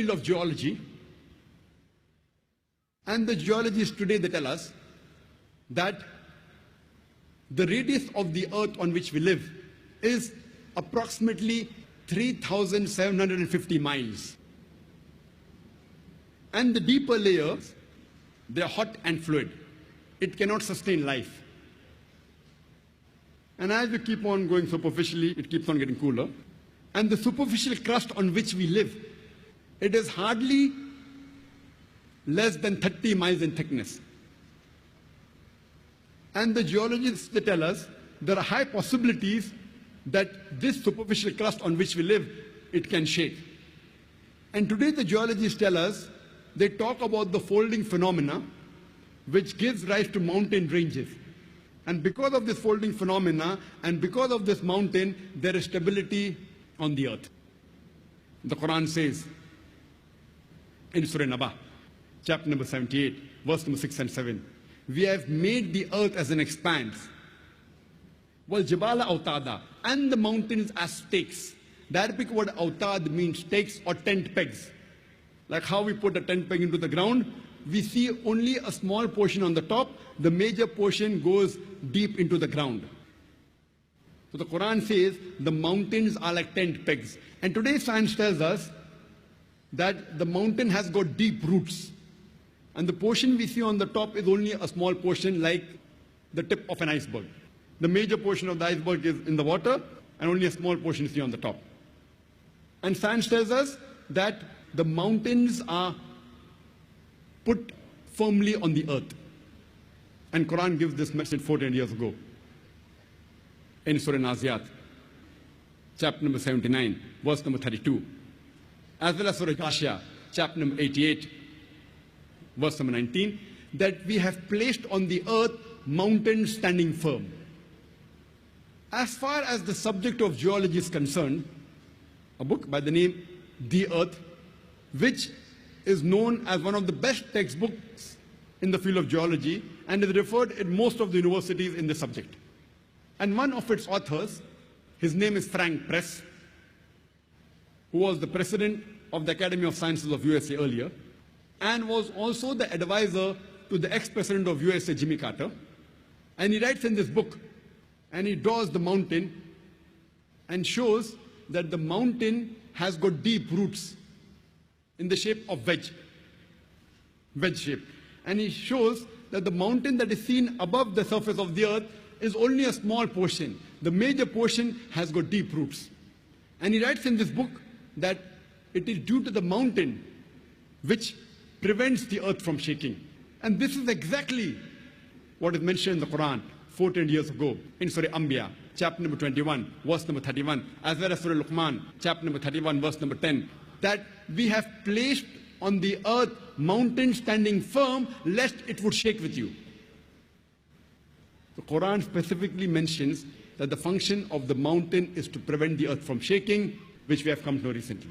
field of geology. And the geologists today, they tell us that the radius of the earth on which we live is approximately 3,750 miles. And the deeper layers, they are hot and fluid. It cannot sustain life. And as we keep on going superficially, it keeps on getting cooler. And the superficial crust on which we live, it is hardly less than 30 miles in thickness. And the geologists, they tell us there are high possibilities that this superficial crust on which we live, it can shake. And today the geologists tell us, they talk about the folding phenomena, which gives rise to mountain ranges. And because of this folding phenomena, and because of this mountain, there is stability on the earth. The Quran says in Surah Naba, chapter number 78, verse number 6 and 7, we have made the earth as an expanse. Wal jibala utada, and the mountains as stakes. The Arabic word autad means stakes or tent pegs. Like how we put a tent peg into the ground, we see only a small portion on the top, the major portion goes deep into the ground. So the Quran says the mountains are like tent pegs. And today science tells us that the mountain has got deep roots. And the portion we see on the top is only a small portion, like the tip of an iceberg. The major portion of the iceberg is in the water, and only a small portion is on the top. And science tells us that the mountains are put firmly on the earth. And Quran gives this message 14 years ago in Surah Naziat, chapter number 79, verse number 32. As well as Surah Ghashiyah, chapter number 88, verse number 19, that we have placed on the earth mountains standing firm. As far as the subject of geology is concerned, a book by the name The Earth, which is known as one of the best textbooks in the field of geology and is referred in most of the universities in this subject. And one of its authors, his name is Frank Press, who was the president of the Academy of Sciences of USA earlier, and was also the advisor to the ex-president of USA, Jimmy Carter. And he writes in this book, and he draws the mountain and shows that the mountain has got deep roots in the shape of wedge shape. And he shows that the mountain that is seen above the surface of the earth is only a small portion. The major portion has got deep roots. And he writes in this book that it is due to the mountain which prevents the earth from shaking. And this is exactly what is mentioned in the Quran 14 years ago in Surah Anbiya, chapter number 21, verse number 31, as well as Surah Luqman, chapter number 31, verse number 10, that we have placed on the earth mountains standing firm, lest it would shake with you. The Quran specifically mentions that the function of the mountain is to prevent the earth from shaking, which we have come to know recently.